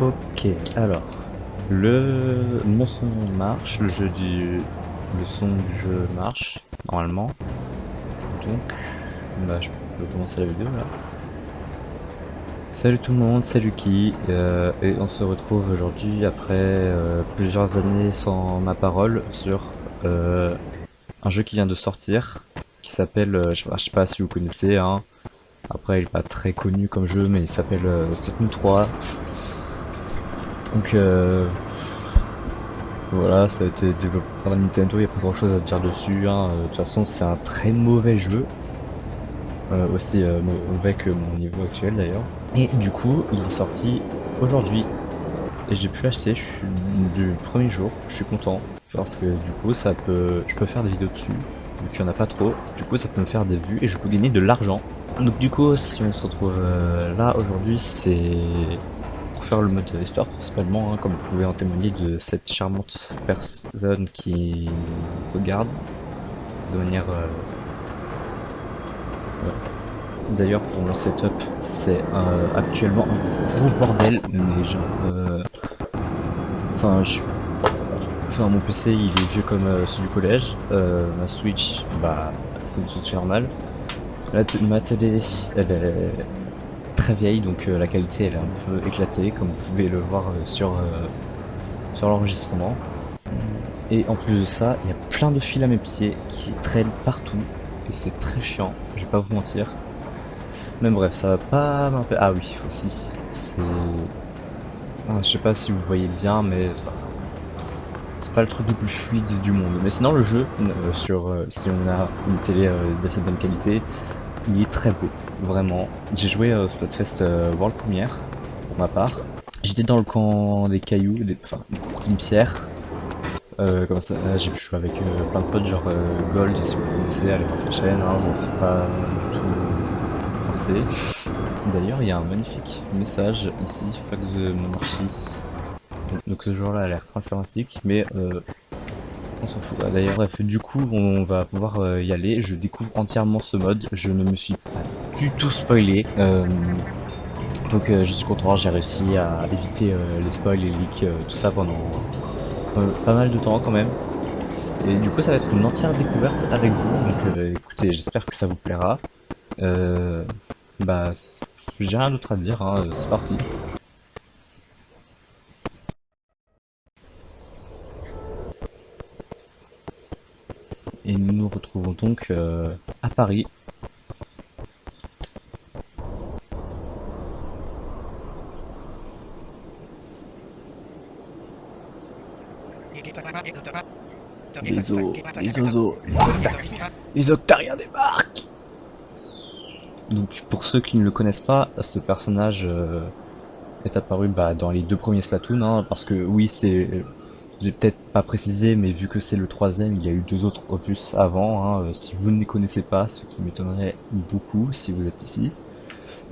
Ok, alors, mon son marche, le son du jeu marche, normalement. Donc, bah, je peux commencer la vidéo là. Salut tout le monde, c'est Lucky, et on se retrouve aujourd'hui après plusieurs années sans ma parole sur un jeu qui vient de sortir, qui s'appelle, je sais pas si vous connaissez, hein. Après il est pas très connu comme jeu, mais il s'appelle Splatoon 3. Donc voilà, ça a été développé par Nintendo, il n'y a pas grand chose à dire dessus, hein. De toute façon, c'est un très mauvais jeu, aussi mauvais que mon niveau actuel d'ailleurs. Et du coup, il est sorti aujourd'hui, et j'ai pu l'acheter du premier jour, je suis content, parce que du coup, je peux faire des vidéos dessus, vu qu'il n'y en a pas trop, du coup, ça peut me faire des vues, et je peux gagner de l'argent. Donc du coup, si on se retrouve là aujourd'hui, c'est pour faire le mode histoire principalement, hein, comme vous pouvez en témoigner de cette charmante personne qui regarde de manière... D'ailleurs, pour mon setup, c'est actuellement un gros bordel, mais genre... Enfin, mon PC il est vieux comme celui du collège, ma Switch, bah, c'est une Switch normale. Ma télé, elle est très vieille, donc la qualité elle est un peu éclatée, comme vous pouvez le voir sur l'enregistrement. Et en plus de ça, il y a plein de fils à mes pieds qui traînent partout, et c'est très chiant, je vais pas vous mentir. Mais bref, ça va pas m'empêcher. Ah oui, aussi, c'est... Ah, je sais pas si vous voyez bien, mais c'est pas le truc le plus fluide du monde. Mais sinon, le jeu, si on a une télé d'assez bonne qualité, il est très beau, vraiment. J'ai joué au Splatfest World Premiere, pour ma part. J'étais dans le camp des cailloux, enfin, Team Pierre. Comme ça, j'ai pu jouer avec plein de potes, genre Gold, si vous connaissez, allez voir sa chaîne, hein, bon, c'est pas du tout forcé. D'ailleurs, il y a un magnifique message ici, Fuck the Monarchy. Donc ce joueur là a l'air très sympathique, mais on s'en fout. D'ailleurs, bref, du coup, on va pouvoir y aller. Je découvre entièrement ce mode. Je ne me suis pas du tout spoilé. Donc, je suis content. J'ai réussi à éviter les spoils, les leaks, tout ça pendant pas mal de temps quand même. Et du coup, ça va être une entière découverte avec vous. Donc, écoutez, j'espère que ça vous plaira. Euh, Bah, j'ai rien d'autre à dire, hein. C'est parti. Et nous nous retrouvons donc à Paris. Les Octariens débarquent. Donc pour ceux qui ne le connaissent pas, ce personnage est apparu dans les deux premiers Splatoon, hein, parce que oui, j'ai peut-être pas précisé, mais vu que c'est le troisième, il y a eu deux autres opus avant, hein, si vous ne les connaissez pas, ce qui m'étonnerait beaucoup si vous êtes ici.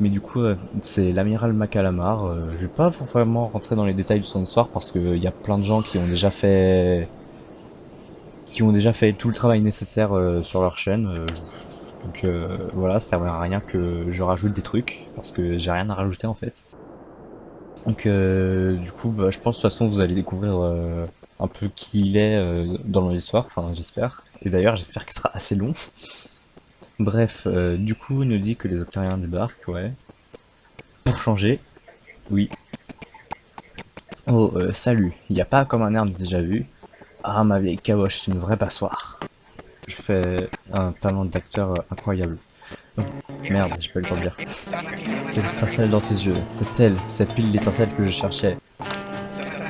Mais du coup, c'est l'amiral Macalamar. Je vais pas vraiment rentrer dans les détails de son histoire parce qu'il y a plein de gens qui ont déjà fait tout le travail nécessaire sur leur chaîne. Donc voilà, ça sert à rien que je rajoute des trucs parce que j'ai rien à rajouter en fait. Donc du coup, je pense de toute façon vous allez découvrir un peu qui il est dans l'histoire, enfin j'espère. Et d'ailleurs j'espère qu'il sera assez long. Bref, du coup il nous dit que les Octariens débarquent, ouais. Pour changer, oui. Oh, salut, y a pas comme un arme déjà vu. Ah, ma vieille caboche, c'est une vraie passoire. Je fais un talent d'acteur incroyable. Oh, merde, j'ai pas eu le temps de dire. Cette étincelle dans tes yeux, c'est elle, c'est pile l'étincelle que je cherchais.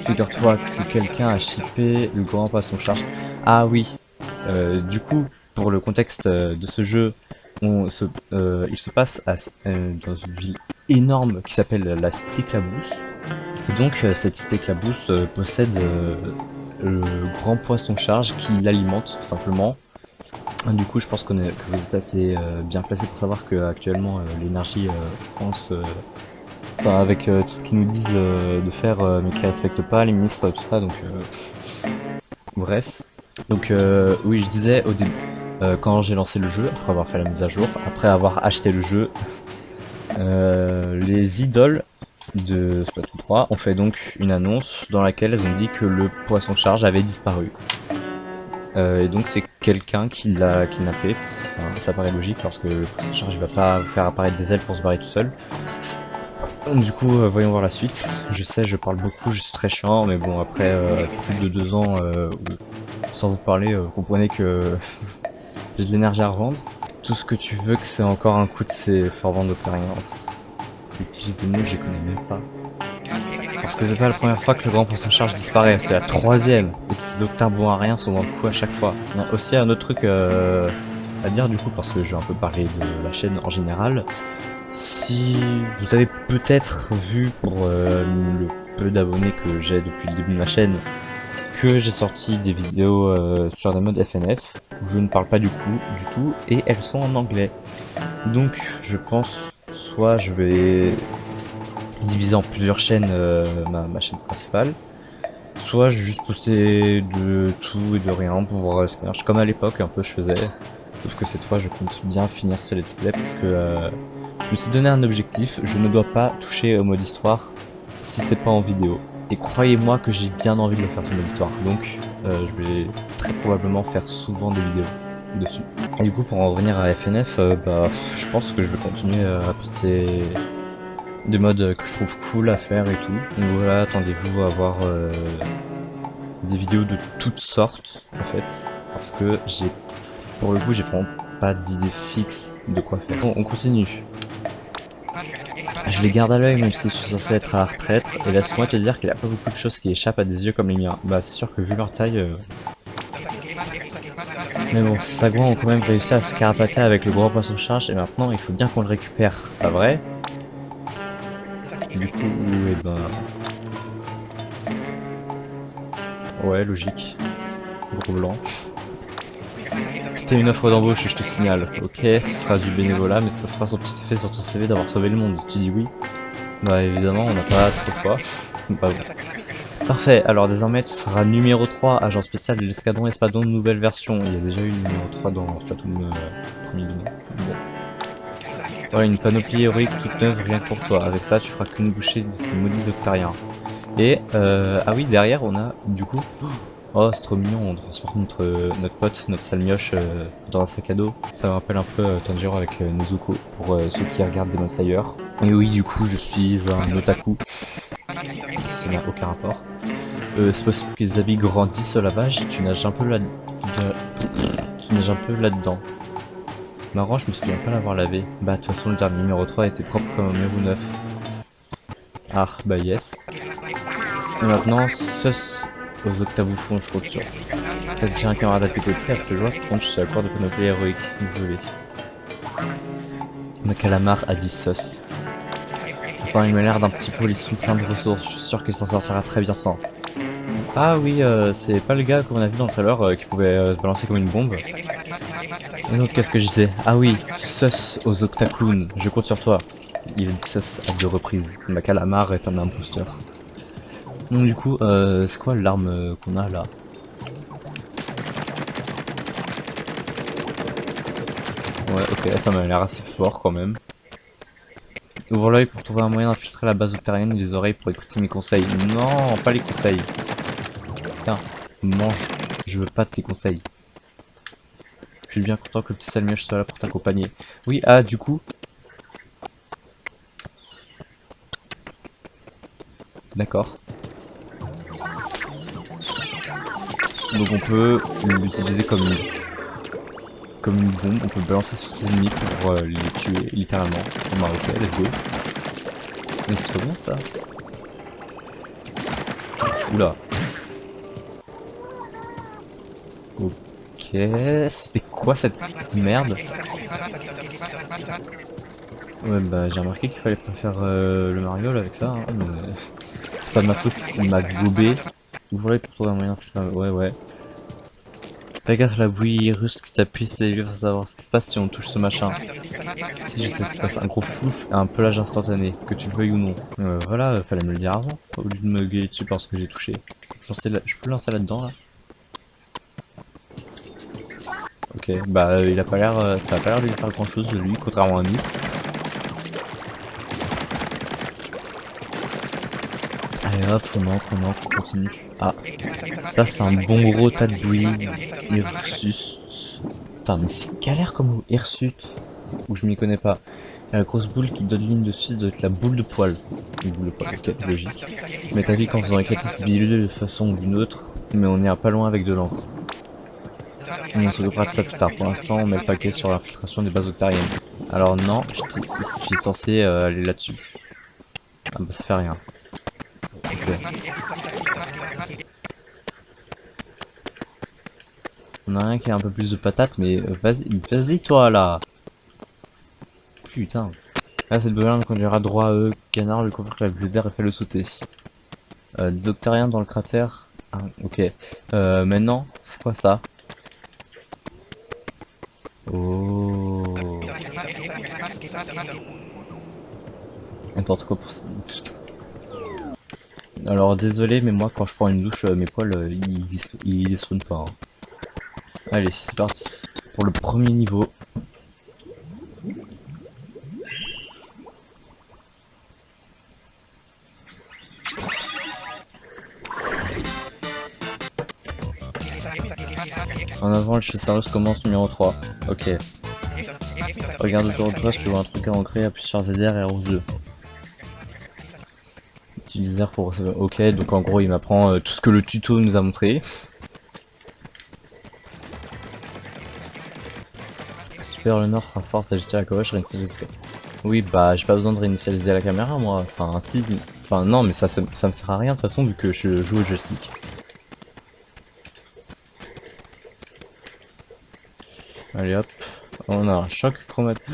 Figure-toi que quelqu'un a chippé le grand poisson charge. Ah oui, du coup, pour le contexte de ce jeu, il se passe dans une ville énorme qui s'appelle la Cité Clabousse. Et donc, cette Cité Clabousse possède le grand poisson charge qui l'alimente tout simplement. Du coup, je pense que vous êtes assez bien placé pour savoir que actuellement l'énergie pense, enfin, avec tout ce qu'ils nous disent de faire, mais qu'ils respectent pas, les ministres, tout ça. Donc, bref. Donc, oui, je disais au début, quand j'ai lancé le jeu, après avoir fait la mise à jour, après avoir acheté le jeu, les idoles de Splatoon 3 ont fait donc une annonce dans laquelle elles ont dit que le poisson charge avait disparu. Et donc c'est quelqu'un qui l'a kidnappé, enfin, ça paraît logique parce que le poisson charge il va pas faire apparaître des ailes pour se barrer tout seul. Donc du coup voyons voir la suite. Je sais je parle beaucoup, je suis très chiant, mais bon après plus de 2 ans sans vous parler, vous comprenez que j'ai de l'énergie à revendre. Tout ce que tu veux que c'est encore un coup de ces fervents doctariens. J'utilise des mots que je les connais même pas. Parce que c'est pas la première fois que le grand poisson charge disparaît, c'est la troisième. Et ces octins bons à rien sont dans le coup à chaque fois. Il y a aussi un autre truc à dire du coup, parce que je vais un peu parler de la chaîne en général. Si vous avez peut-être vu pour le peu d'abonnés que j'ai depuis le début de ma chaîne, que j'ai sorti des vidéos sur des modes FNF, où je ne parle pas du tout, et elles sont en anglais. Donc je pense, soit je vais diviser en plusieurs chaînes ma chaîne principale, soit je vais juste poster de tout et de rien pour voir ce qui marche, comme à l'époque un peu je faisais, sauf que cette fois je compte bien finir ce let's play parce que je me suis donné un objectif, je ne dois pas toucher au mode histoire si c'est pas en vidéo. Et croyez-moi que j'ai bien envie de le faire ce mode histoire, donc je vais très probablement faire souvent des vidéos dessus. Et du coup pour en revenir à FNF, je pense que je vais continuer à poster des modes que je trouve cool à faire et tout. Donc voilà, attendez-vous à voir des vidéos de toutes sortes en fait, parce que pour le coup j'ai vraiment pas d'idée fixe de quoi faire. Bon, on continue. Je les garde à l'œil même si je suis censé être à la retraite, et laisse-moi te dire qu'il n'y a pas beaucoup de choses qui échappent à des yeux comme les miens. Bah c'est sûr que vu leur taille... Mais bon, ces sagouins ont quand même réussi à se carapater avec le gros poisson charge, et maintenant il faut bien qu'on le récupère, pas vrai? Du coup, eh ben... Ouais, logique. Gros blanc. C'était une offre d'embauche, je te signale. Ok, ce sera du bénévolat, mais ça fera son petit effet sur ton CV d'avoir sauvé le monde. Tu dis oui? Bah évidemment, on n'a pas trop de choix. Bah bon. Parfait, alors désormais tu seras numéro 3, agent spécial de l'escadron Espadon, nouvelle version. Il y a déjà eu le numéro 3 dans Splatoon premier du nom. Bon. Voilà, une panoplie héroïque toute neuve rien que pour toi. Avec ça, tu feras qu'une bouchée de ces maudits octariens. Et ah oui, derrière on a du coup... Oh, c'est trop mignon, on transporte notre pote, notre sale mioche dans un sac à dos. Ça me rappelle un peu Tanjiro avec Nezuko, pour ceux qui regardent Demon Slayer. Et oui, du coup, je suis un otaku. Ça n'a aucun rapport. C'est possible que les habits grandissent au lavage, tu nages un peu là... Tu nages un peu là-dedans. Marrant, je me souviens pas l'avoir lavé. Bah, de toute façon, le dernier numéro 3 était propre comme un numéro 9. Ah, bah yes. Et maintenant, sus aux octavouffons, je compte sur. T'as déjà un camarade à tes côtés, à ce que je vois, par contre, je suis à court de panoplie héroïque. Désolé. Le calamar a dit sus. Enfin, il m'a l'air d'un petit polisson plein de ressources, je suis sûr qu'il s'en sortira très bien sans. Ah oui, c'est pas le gars qu'on a vu dans le trailer qui pouvait se balancer comme une bombe. Et donc, qu'est-ce que je disais? Ah oui, sus aux octacloons, je compte sur toi. Il a dit sus à 2 reprises. Ma calamar est un imposteur. Donc du coup, c'est quoi l'arme qu'on a là? Ouais, ok, ça m'a l'air assez fort quand même. Ouvre l'œil pour trouver un moyen d'infiltrer la base octarienne et les oreilles pour écouter mes conseils. Non, pas les conseils. Tiens, mange. Je veux pas de tes conseils. Je suis bien content que le petit salmioche soit là pour t'accompagner. Oui, ah, du coup... D'accord. Donc on peut l'utiliser comme une bombe, on peut balancer sur ses ennemis pour les tuer littéralement. Bon bah ok, let's go. Mais c'est trop bien ça. Oula. Ok, c'était quoi cette merde? Ouais bah j'ai remarqué qu'il fallait pas faire le Mario avec ça, hein, mais c'est pas de ma faute s'il m'a gobé. Ouvre-l'œil pour trouver un moyen de faire... Ouais ouais. Fais gaffe, la bouillie russe qui t'appuie sur les pour savoir ce qui se passe si on touche ce machin. Si je sais ce qui se passe, un gros flouf et un pelage instantané, que tu le veuilles ou non. Voilà, fallait me le dire avant, au lieu de me gueuler dessus parce que j'ai touché. Je peux lancer là-dedans là? Ok, bah il a pas l'air, ça a pas l'air de lui faire grand chose de lui, contrairement à nous. Allez hop, on continue. Ah, ça c'est un bon gros tas de bruit. Hirsus. Putain, mais c'est galère comme mot. Hirsute. Ou je m'y connais pas. Et la grosse boule qui donne ligne de 6 doit être la boule de poil. Une boule de poil, ok, logique. Mais t'as vu qu'en faisant éclater cette bille de façon ou d'une autre, mais on ira pas loin avec de l'encre. On s'occupera de ça plus tard. Pour l'instant, on met le paquet sur l'infiltration des bases octariennes. Alors non, je suis censé aller là-dessus. Ah bah ça fait rien. Ok. On a rien qui a un peu plus de patates, mais vas-y toi là. Putain. Là cette beverne conduira droit à eux. Canard, le couvercle avec des airs et fait le sauter. Des octariens dans le cratère. Ah, ok. Maintenant, c'est quoi ça? Oh. N'importe quoi pour ça. Putain. Alors désolé, mais moi quand je prends une douche, mes poils ils despawnent pas. Hein. Allez, c'est parti pour le premier niveau. En avant, le chasseur commence numéro 3. Ok. Regarde autour de toi, je peux voir un truc à ancrer, appuie sur ZR et R2. Utilise R pour... Ok, donc en gros il m'apprend tout ce que le tuto nous a montré. Super le nord à force d'agiter à gauche, réinitialiser. Oui bah j'ai pas besoin de réinitialiser la caméra moi. Enfin si. Enfin non mais ça me sert à rien de toute façon vu que je joue au joystick. Allez hop. On a un choc chromatique.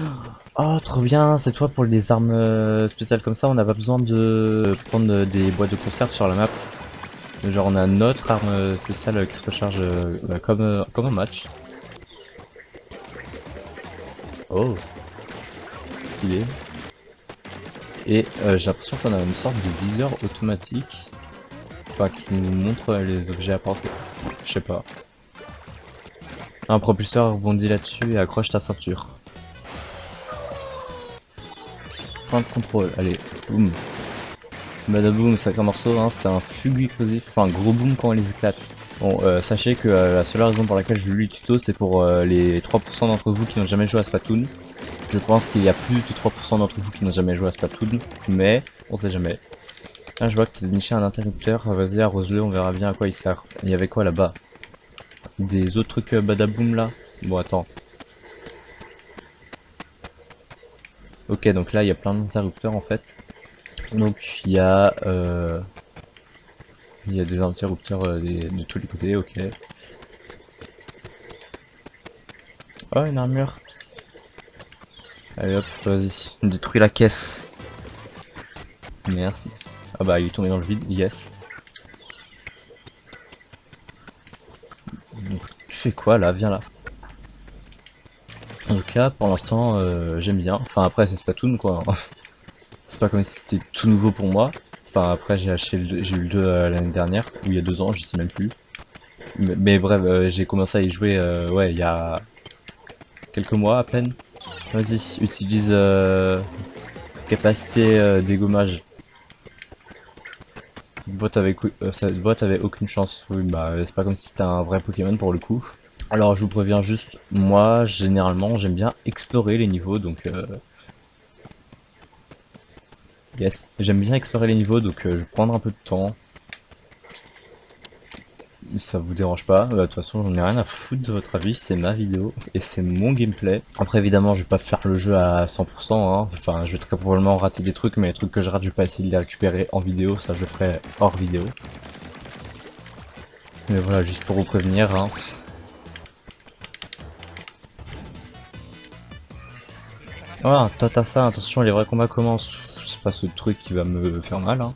Oh trop bien, c'est toi pour les armes spéciales comme ça, on n'a pas besoin de prendre des boîtes de conserve sur la map. Genre on a notre arme spéciale qui se recharge comme un match. Oh, stylé. Et j'ai l'impression qu'on a une sorte de viseur automatique. Enfin qui nous montre les objets à porter. Je sais pas. Un propulseur rebondit là-dessus et accroche ta ceinture. Point de contrôle, allez, boum. Badaboum, c'est un morceau, hein, c'est un fugu explosif, enfin gros boom quand on les éclate. Bon, sachez que la seule raison pour laquelle je lis le tuto, c'est pour les 3% d'entre vous qui n'ont jamais joué à Splatoon. Je pense qu'il y a plus de 3% d'entre vous qui n'ont jamais joué à Splatoon, mais on sait jamais. Là, je vois que tu as déniché un interrupteur, vas-y, arrose-le, on verra bien à quoi il sert. Il y avait quoi là-bas? Des autres trucs badaboum là? Bon, attends. Ok, donc là, il y a plein d'interrupteurs en fait. Donc, il y a des interrupteurs de tous les côtés, ok. Oh, une armure. Allez hop, vas-y, détruis la caisse. Merci. Ah bah, il est tombé dans le vide, yes. Donc, tu fais quoi là? Viens là. En tout cas, pour l'instant, j'aime bien. Enfin, après, c'est Splatoon quoi. C'est pas comme si c'était tout nouveau pour moi. Enfin, après, j'ai acheté j'ai eu le 2 l'année dernière, ou il y a 2 ans, je sais même plus. Mais bref, j'ai commencé à y jouer, ouais, il y a quelques mois à peine. Vas-y, utilise capacité dégommage. Cette boîte avait aucune chance. Oui, bah, c'est pas comme si c'était un vrai Pokémon pour le coup. Alors, je vous préviens juste, moi, généralement, j'aime bien explorer les niveaux, donc yes, j'aime bien explorer les niveaux, donc je vais prendre un peu de temps. Ça vous dérange pas, de toute façon j'en ai rien à foutre de votre avis, c'est ma vidéo et c'est mon gameplay. Après évidemment je vais pas faire le jeu à 100%, hein. Enfin je vais très probablement rater des trucs, mais les trucs que je rate je vais pas essayer de les récupérer en vidéo, ça je ferai hors vidéo. Mais voilà, juste pour vous prévenir. Hein. Voilà, t'as ça, attention les vrais combats commencent. C'est pas ce truc qui va me faire mal. Hein.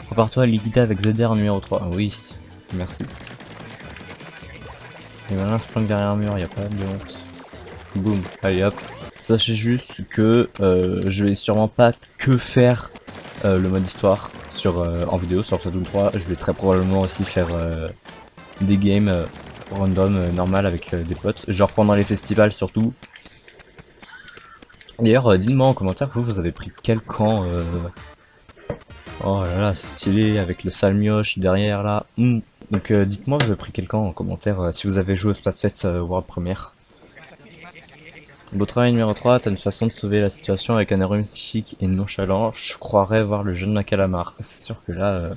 Prépare-toi à liquider avec ZR numéro 3. Oui, merci. Et maintenant se planque derrière un mur, y a pas de honte. Boum, allez hop. Sachez juste que je vais sûrement pas que faire le mode histoire en vidéo sur Splatoon 3. Je vais très probablement aussi faire des games random normal avec des potes. Genre pendant les festivals surtout. D'ailleurs, dites-moi en commentaire, vous avez pris quel camp Oh là là, c'est stylé avec le salmioche derrière là. Donc dites-moi, vous avez pris quel camp en commentaire si vous avez joué au Splatfest World Premiere. Beau travail numéro 3, t'as une façon de sauver la situation avec un arôme psychique et nonchalant. Je croirais voir le jeune Macalamar. C'est sûr que là...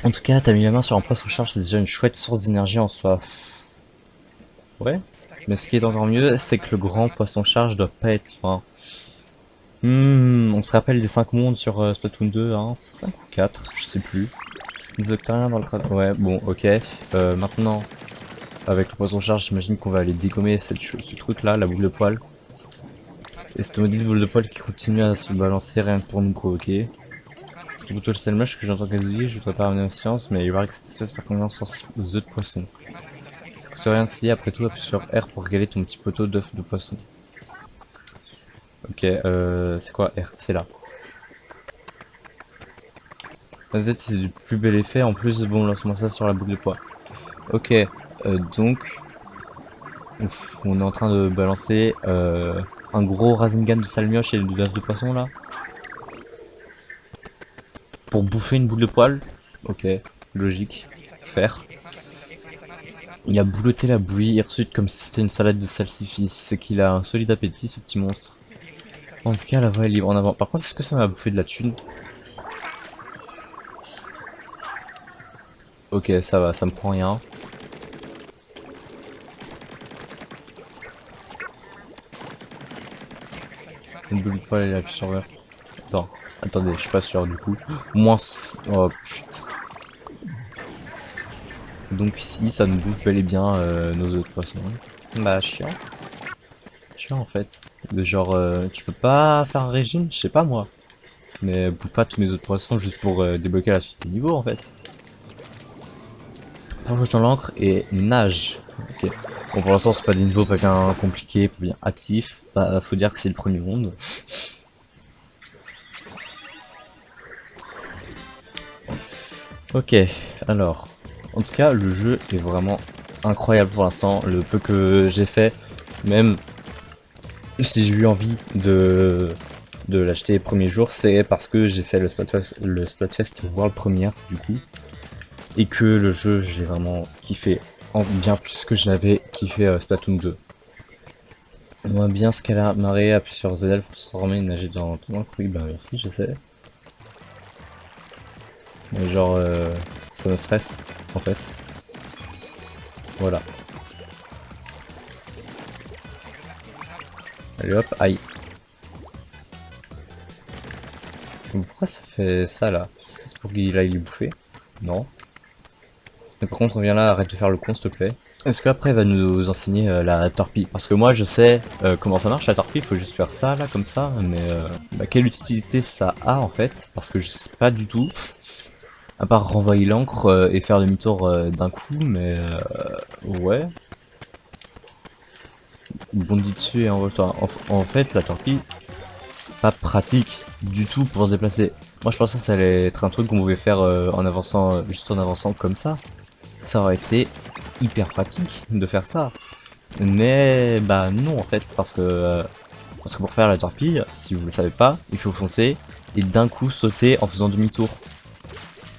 En tout cas, t'as mis la main sur un poisson charge, c'est déjà une chouette source d'énergie en soi. Ouais. Mais ce qui est encore mieux, c'est que le grand poisson charge doit pas être loin. On se rappelle des 5 mondes sur Splatoon 2, hein. 5 ou 4, je sais plus. Des octariens dans le crâne. Ouais, bon, ok. Maintenant, avec le poisson charge, j'imagine qu'on va aller dégommer ce truc là, la boule de poil. Et cette maudite boule de poil qui continue à se balancer rien que pour nous provoquer. Plutôt le salmage que j'entends gazouiller, je voudrais pas ramener en science, mais il paraît que cette espèce particulièrement sensible aux œufs de poisson. Ça coûte rien de s'y, après tout, appuie sur R pour régaler ton petit poteau d'œufs de poisson. Ok, c'est quoi R? C'est là. La Z c'est du plus bel effet, en plus bon lance-moi ça sur la boule de poids. Ok, donc on est en train de balancer un gros Rasengan de salmioche et de l'œuf de poisson là. Pour bouffer une boule de poil. Ok, logique, faire. Il a bouloté la bouillie hirsute comme si c'était une salade de salsifis. C'est qu'il a un solide appétit ce petit monstre. En tout cas la voie est libre en avant. Par contre est-ce que ça m'a bouffé de la thune? Ok, ça va, ça me prend rien. Une boule de poil et la sur. Attends, attendez, je suis pas sûr du coup. Moins. Oh putain. Donc ici, ça nous bouffe bel et bien nos autres poissons. Bah chiant. Chiant en fait. De genre, tu peux pas faire un régime? Je sais pas moi. Mais bouffe pas tous mes autres poissons juste pour débloquer la suite des niveaux en fait. Plonge dans l'encre et nage. Ok. Bon pour l'instant c'est pas des niveaux pas bien compliqués, pas bien actifs. Bah faut dire que c'est le premier monde. Ok, alors. En tout cas le jeu est vraiment incroyable pour l'instant. Le peu que j'ai fait, même si j'ai eu envie de l'acheter les premiers jours, c'est parce que j'ai fait le Splatfest World Premiere du coup. Et que le jeu, j'ai vraiment kiffé, en bien plus que j'avais kiffé Splatoon 2. On voit bien ce qu'elle a marré à plusieurs ZL pour se transformer et nager dans le oui, bah merci, je sais. Mais genre, ça me stresse, en fait. Voilà. Allez hop, aïe. Pourquoi ça fait ça là? Est-ce que c'est pour qu'il aille les bouffer? Non. Mais par contre, reviens là, arrête de faire le con s'il te plaît. Est-ce qu'après il va nous enseigner la torpille? Parce que moi je sais comment ça marche la torpille, faut juste faire ça là comme ça, mais bah, quelle utilité ça a en fait? Parce que je sais pas du tout. À part renvoyer l'encre et faire demi-tour d'un coup, mais ouais. Bondis dessus et envole-toi. En fait la torpille, c'est pas pratique du tout pour se déplacer. Moi je pensais que ça allait être un truc qu'on pouvait faire en avançant, juste en avançant comme ça. Ça aurait été hyper pratique de faire ça. Mais bah non en fait, parce que pour faire la torpille, si vous le savez pas, il faut foncer et d'un coup sauter en faisant demi-tour.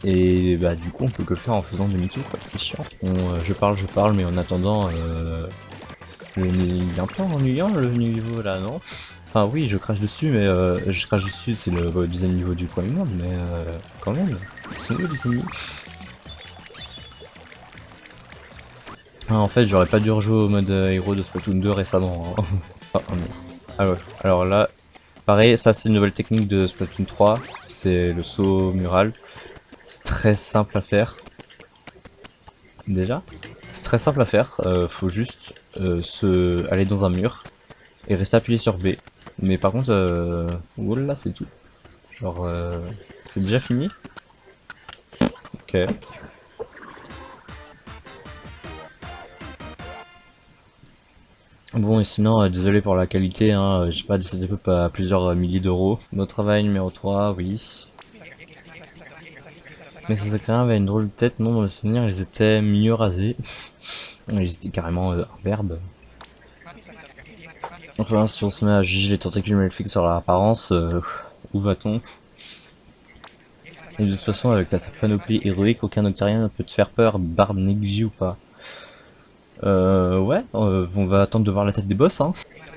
Et bah du coup on peut que le faire en faisant demi-tour, c'est chiant. Je parle, mais en attendant, il est un peu ennuyant le niveau là, non? Enfin oui, je crache dessus, mais je crache dessus, c'est le deuxième niveau du premier monde, mais quand même, ils sont où les ennemis? Ah, en fait, j'aurais pas dû rejouer au mode héros de Splatoon 2 récemment. Hein. Ah, oh non. Ah ouais. Alors là, pareil, ça c'est une nouvelle technique de Splatoon 3. C'est le saut mural. C'est très simple à faire. Déjà, c'est très simple à faire. Faut juste aller dans un mur et rester appuyé sur B. Mais par contre, voilà, c'est tout. Genre, c'est déjà fini. Ok. Bon et sinon désolé pour la qualité, hein, j'ai pas décidé à plusieurs milliers d'euros. Notre travail numéro 3, oui. Mais ces acteurs avaient une drôle de tête, non dans le souvenir ils étaient mieux rasés. Ils étaient carrément imberbes. Enfin si on se met à juger les tentacules maléfiques sur leur apparence, Où va-t-on? Et de toute façon, avec ta panoplie héroïque, aucun Octarien ne peut te faire peur, barbe négligée ou pas. Ouais, on va attendre de voir la tête des boss, hein.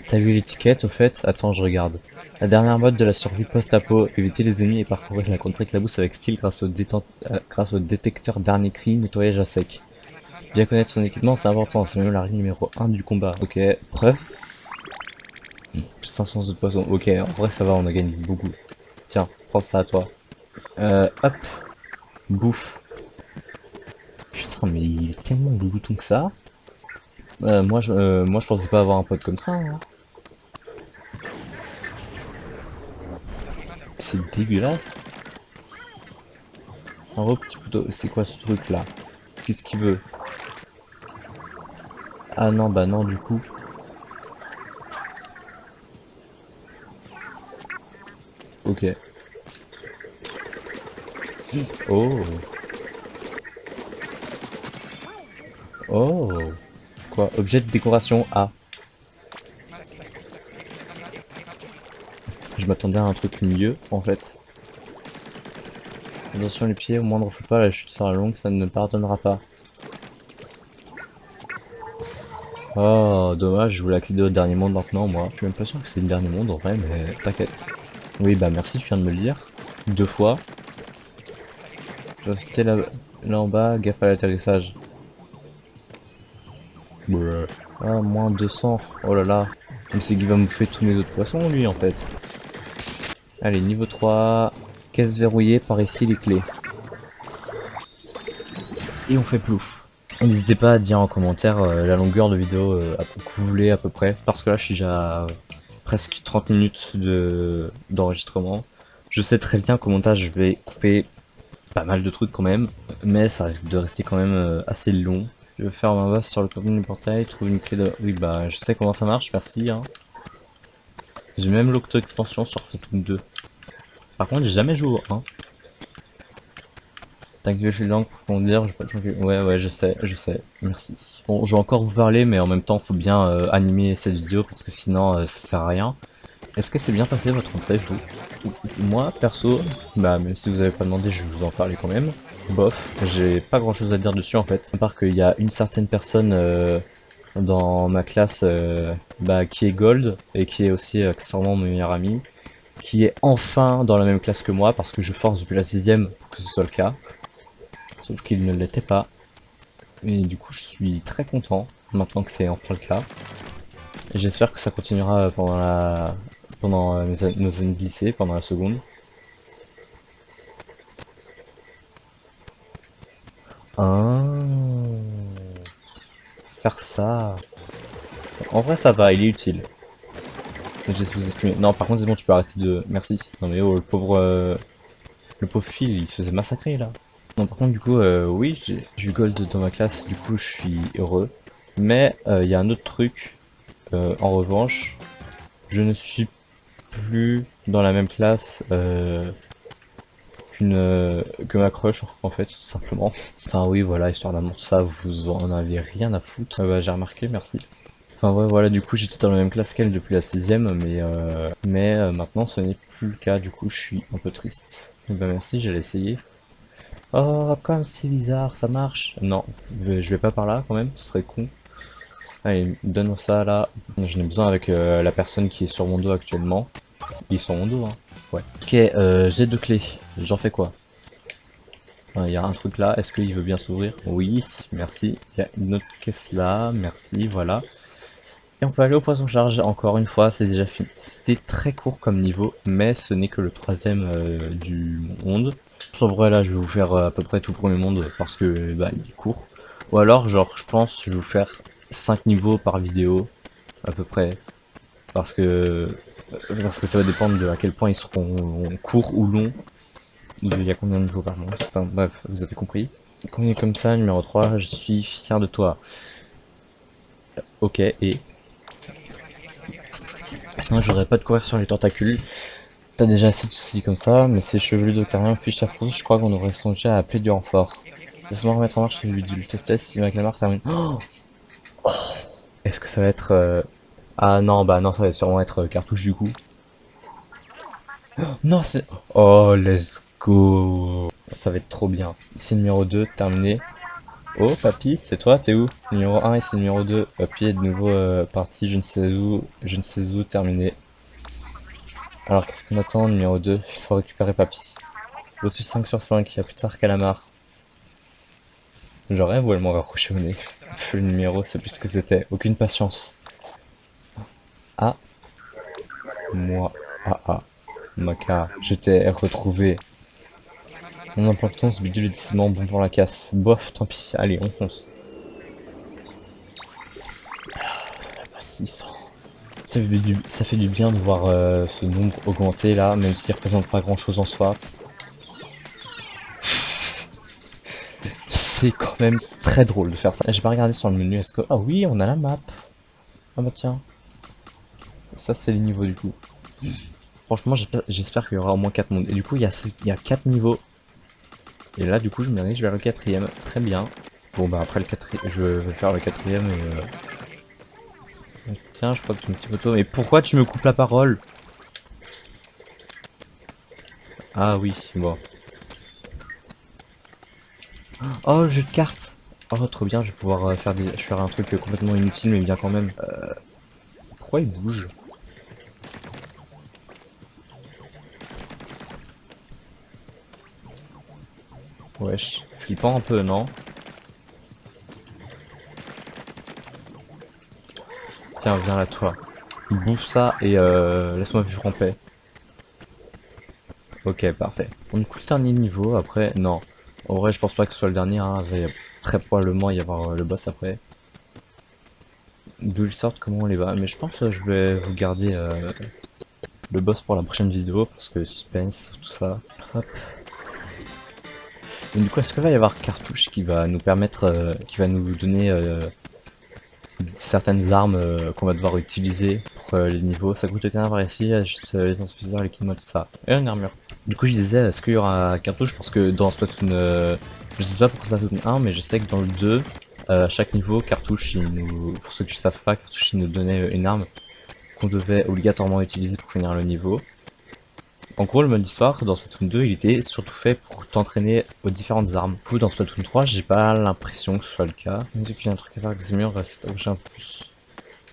T'as vu l'étiquette, au fait? Attends, je regarde. La dernière mode de la survie post-apo, éviter les ennemis et parcourir la contrée éclabousse avec style grâce au détecteur dernier cri, nettoyage à sec. Bien connaître son équipement, c'est important, c'est même la règle numéro 1 du combat. Ok, preuve. 500 de poisson, ok, en vrai ça va, on a gagné beaucoup. Tiens, prends ça à toi. Hop, bouffe. Putain, mais il est tellement glouton que ça. Moi je pensais pas avoir un pote comme ça, hein. C'est dégueulasse. En gros, petit couteau, c'est quoi ce truc là? Qu'est-ce qu'il veut? Ah non, bah non, du coup. Ok. Oh. Oh. C'est quoi? Objet de décoration A. Je m'attendais à un truc mieux, en fait. Attention les pieds, au moindre faux pas, la chute sera longue, ça ne pardonnera pas. Oh, dommage, je voulais accéder au dernier monde maintenant, moi. Je suis même pas sûr que c'est le dernier monde, en vrai, mais t'inquiète. Oui, bah merci, tu viens de me le dire. 2 fois. Je dois sauter là en bas, gaffe à l'atterrissage. Bruh. Ah, moins 200. Oh là là. Mais c'est qu'il va me faire tous mes autres poissons, lui, en fait. Allez, niveau 3. Caisse verrouillée, par ici les clés. Et on fait plouf. N'hésitez pas à dire en commentaire la longueur de vidéo que vous voulez à peu près. Parce que là, je suis déjà à presque 30 minutes d'enregistrement. Je sais très bien qu'au montage, je vais couper pas mal de trucs quand même. Mais ça risque de rester quand même assez long. Je vais faire ma base sur le contenu du portail, trouver une clé de... Oui, bah, je sais comment ça marche, merci, hein. J'ai même l'auto-expansion sur Splatoon 2. Par contre, j'ai jamais joué au 1. T'inquiète, je suis lent pour dire, j'ai pas de... Ouais, je sais, merci. Bon, je vais encore vous parler, mais en même temps, faut bien animer cette vidéo, parce que sinon, ça sert à rien. Est-ce que c'est bien passé votre entrée, vous? Moi, perso, bah, même si vous avez pas demandé, je vais vous en parler quand même. Bof, j'ai pas grand chose à dire dessus en fait, à part qu'il y a une certaine personne dans ma classe bah, qui est gold et qui est aussi accessoirement mon meilleur ami, qui est enfin dans la même classe que moi parce que je force depuis la 6ème pour que ce soit le cas, sauf qu'il ne l'était pas. Et du coup je suis très content maintenant que c'est enfin le cas. Et j'espère que ça continuera pendant nos années de lycée, pendant la seconde. Ah, faire ça. En vrai ça va, il est utile. J'ai sous-estimé. Non, par contre, c'est bon, tu peux arrêter de... Merci. Non mais oh, le pauvre Phil, il se faisait massacrer, là. Non, par contre, du coup, oui, j'ai eu gold dans ma classe, du coup, je suis heureux. Mais, il y a un autre truc. En revanche, je ne suis plus dans la même classe que ma crush, en fait, tout simplement. Enfin, oui, voilà, histoire d'amour, tout ça, vous en avez rien à foutre. Bah, j'ai remarqué, merci. Enfin ouais, voilà, du coup j'étais dans la même classe qu'elle depuis la 6ème, mais maintenant ce n'est plus le cas, du coup je suis un peu triste. Et bah merci, j'allais essayer. Oh, comme c'est bizarre, ça marche. Non, je vais pas par là quand même, ce serait con. Allez, donne-moi ça là. J'en ai besoin avec la personne qui est sur mon dos actuellement. Il est sur mon dos, hein. Ouais. Ok, j'ai 2 clés. J'en fais quoi? Il y a un truc là, est-ce qu'il veut bien s'ouvrir? Oui, merci. Il y a une autre caisse là, merci, voilà. Et on peut aller au poisson charge, encore une fois, c'est déjà fini. C'était très court comme niveau, mais ce n'est que le 3ème du monde. En vrai là, je vais vous faire à peu près tout le premier monde, parce que bah, il est court. Ou alors, genre, je pense, je vais vous faire 5 niveaux par vidéo, à peu près. Parce que ça va dépendre de à quel point ils seront courts ou longs. Il y a combien de niveaux par monde. Enfin bref, vous avez compris. Quand on est comme ça, numéro 3, je suis fier de toi. Ok, et... Sinon j'aurais pas de courir sur les tentacules. T'as déjà assez de soucis comme ça, mais ces chevelus d'Octarien fichent à frousse, je crois qu'on aurait songé à appeler du renfort. Laisse-moi remettre en marche celui du test si McLamar termine. Oh, est-ce que ça va être... Ah non, bah non, ça va sûrement être cartouche du coup. Non, c'est... Oh, let's go. Ça va être trop bien. C'est numéro 2, terminé. Oh, papy, c'est toi, t'es où? Numéro 1 et c'est numéro 2. Papy est de nouveau parti, je ne sais où, terminé. Alors, qu'est-ce qu'on attend? Numéro 2, il faut récupérer papy. Au-dessus 5 sur 5, il y a plus tard calamar. Je rêve ou elle m'en raccroché au nez. Le numéro, c'est plus ce que c'était. Aucune patience. Ah, moi. Ah ah. Maca, je t'ai retrouvé. On emporte ce bidule est décidément bon pour la casse. Bof, tant pis. Allez, on fonce. Ça va pas 600. Ça fait du bien de voir ce nombre augmenter là, même s'il représente pas grand chose en soi. C'est quand même très drôle de faire ça. J'ai pas regardé sur le menu, est-ce que... Ah oui, on a la map. Ah bah tiens. Ça c'est les niveaux du coup. Franchement, j'espère qu'il y aura au moins 4 mondes. Et du coup, il y a 4 niveaux. Et là, du coup, je me dirige vers le quatrième. Très bien. Bon bah après le quatrième, je vais faire le quatrième et... Tiens, je crois que tu me petit photo. Mais pourquoi tu me coupes la parole? Ah oui, bon. Oh, jeu de cartes. Oh, trop bien, je vais pouvoir faire un truc complètement inutile, mais bien quand même. Pourquoi il bouge? Wesh, flippant un peu, non? Tiens, viens là, toi. Bouffe ça et laisse-moi vivre en paix. Ok, parfait. On coupe le dernier niveau, après... Non. En vrai, je pense pas que ce soit le dernier, hein. Il va très probablement y avoir le boss après. D'où ils sortent, comment on les va. Mais je pense que je vais vous garder le boss pour la prochaine vidéo, parce que suspense, tout ça. Hop. Et du coup, est-ce qu'il va y avoir cartouche qui va nous permettre, qui va nous donner certaines armes qu'on va devoir utiliser pour les niveaux? Ça coûte rien par ici, juste les transfuseurs, les kimonos, tout ça. Et une armure. Du coup, je disais, est-ce qu'il y aura cartouche? Parce que dans Splatoon, je sais pas pour Splatoon 1, mais je sais que dans le 2, à chaque niveau, cartouche, pour ceux qui ne savent pas, cartouche, il nous donnait une arme qu'on devait obligatoirement utiliser pour finir le niveau. En gros, le mode histoire, dans Splatoon 2, il était surtout fait pour t'entraîner aux différentes armes. Du coup, dans Splatoon 3, j'ai pas l'impression que ce soit le cas. Il me dit qu'il y a un truc à faire avec ces murs, c'est approcher un peu plus.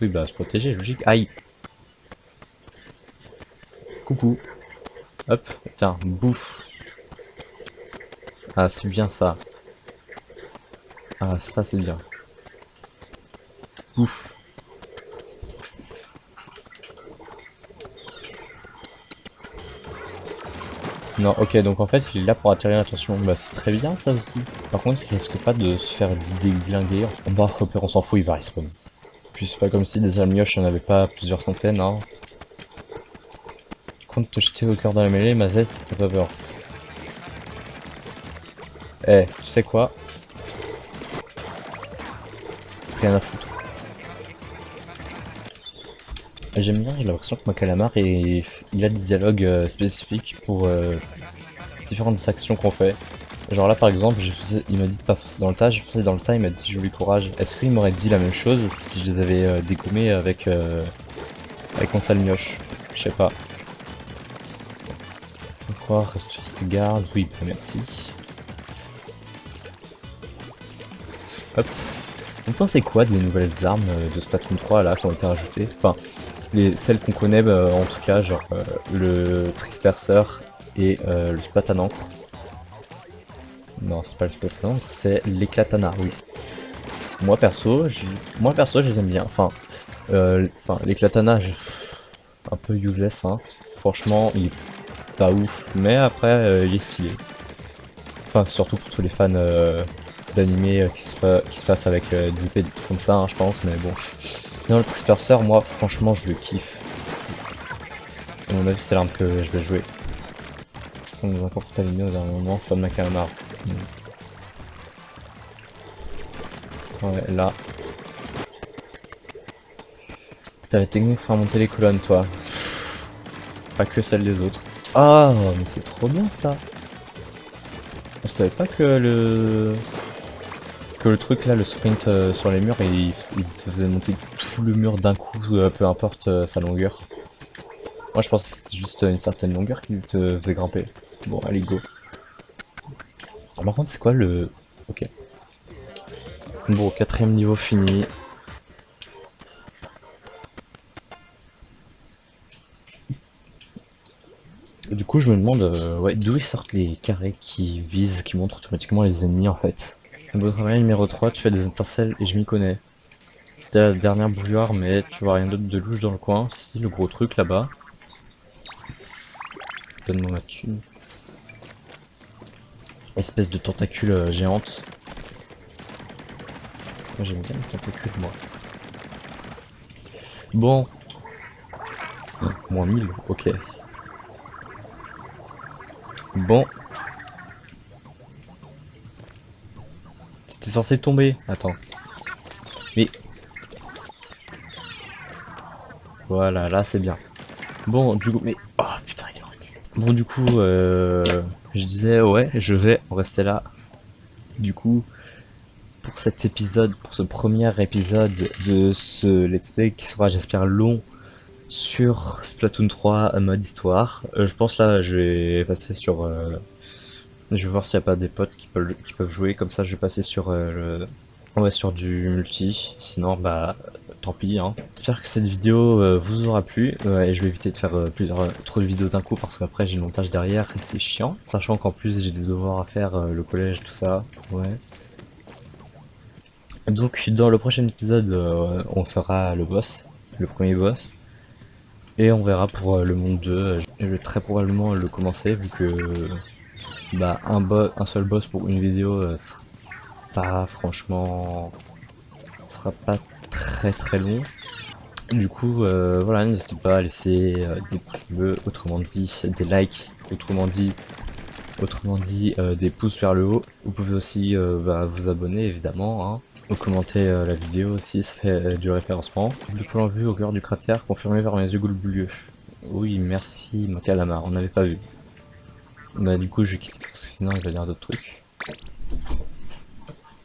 Oui, bah, se protéger, logique. Aïe! Coucou! Hop, tiens, bouffe! Ah, c'est bien ça. Ah, ça, c'est bien. Bouffe! Non, ok, donc en fait, il est là pour attirer l'attention. Bah, c'est très bien ça aussi. Par contre, il risque pas de se faire déglinguer. En bas, au pire, on s'en fout, il va respawn. Puis c'est pas comme si des almioches, il n'y en avait pas plusieurs centaines, hein. Compte te jeter au cœur de la mêlée, ma zeste, t'as pas peur. Eh, tu sais quoi? Rien à foutre. J'aime bien, j'ai l'impression que ma calamar, il a des dialogues spécifiques pour différentes actions qu'on fait. Genre là par exemple, il m'a dit de pas foncer dans le tas, j'ai foncé dans le tas, il m'a dit joli courage. Est-ce qu'il m'aurait dit la même chose si je les avais dégommés avec mon sale mioche? Je sais pas. Quoi, reste garde, oui, bah, merci. Hop. Vous pensez quoi des nouvelles armes de Splatoon 3 là qui ont été rajoutées? Enfin, celles qu'on connaît en tout cas, genre le Trisperceur et le Splat à l'encre. Non, c'est pas le Splat à l'encre, c'est l'éclatana, oui. Moi perso, je les aime bien. Enfin, l'éclatana, un peu useless, hein. Franchement, il est pas ouf, mais après, il est stylé. Enfin, surtout pour tous les fans d'animé qui se passent avec des épées des trucs comme ça, hein, je pense, mais bon. Non, le Trisperceur, moi, franchement, je le kiffe. À mon avis, c'est l'arme que je vais jouer. Est-ce qu'on nous a encore pour aligner au dernier moment? Fun ma calamar. Ouais, là. T'as la technique pour faire monter les colonnes, toi. Pas que celle des autres. Ah, mais c'est trop bien ça. Je savais pas que le truc là, le sprint sur les murs, il se faisait monter tout le mur d'un coup, peu importe sa longueur. Moi je pense que c'était juste une certaine longueur qui te faisait grimper. Bon, allez, go. Par contre, c'est quoi le... Ok. Bon, quatrième niveau fini. Du coup, je me demande ouais, d'où ils sortent les carrés qui visent, qui montrent automatiquement les ennemis en fait. Beau travail numéro 3, tu fais des étincelles et je m'y connais. C'était la dernière bouilloire, mais tu vois rien d'autre de louche dans le coin. Si, le gros truc là-bas. Donne-moi ma thune. Espèce de tentacule géante. Moi j'aime bien les tentacules, moi. Bon. Moins 1000, ok. Bon. C'était censé tomber. Attends. Mais... Voilà, là c'est bien. Bon, du coup... Mais... Oh putain, il est revenu. Bon, du coup, je disais, ouais, je vais en rester là. Du coup, pour cet épisode, pour ce premier épisode de ce let's play qui sera, j'espère, long sur Splatoon 3 mode histoire. Je pense là, je vais passer sur... je vais voir s'il n'y a pas des potes qui peuvent jouer, comme ça je vais passer sur ouais, sur du multi, sinon bah tant pis hein. J'espère que cette vidéo vous aura plu, et je vais éviter de faire trop de vidéos d'un coup parce qu'après j'ai le montage derrière et c'est chiant. Sachant qu'en plus j'ai des devoirs à faire, le collège, tout ça, ouais. Donc dans le prochain épisode, on fera le boss, le premier boss. Et on verra pour le monde 2, je vais très probablement le commencer vu que bah un seul boss pour une vidéo sera pas franchement sera pas très long. Du coup voilà, n'hésitez pas à laisser des pouces bleus, autrement dit des likes, autrement dit des pouces vers le haut. Vous pouvez aussi bah, vous abonner évidemment hein. Ou commenter la vidéo aussi, ça fait du référencement. Le plan vu au cœur du cratère confirmé vers mes yeux globulieux. Oui, merci mon calamar, on n'avait pas vu. Bah du coup je vais quitter parce que sinon il va dire d'autres trucs.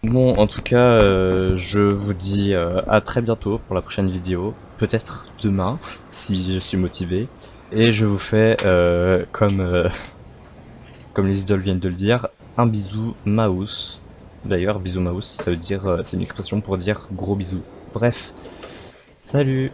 Bon, en tout cas, je vous dis à très bientôt pour la prochaine vidéo. Peut-être demain, si je suis motivé. Et je vous fais, comme les idoles viennent de le dire, un bisou mouse. D'ailleurs, bisou mouse, ça veut dire, c'est une expression pour dire gros bisou. Bref, salut!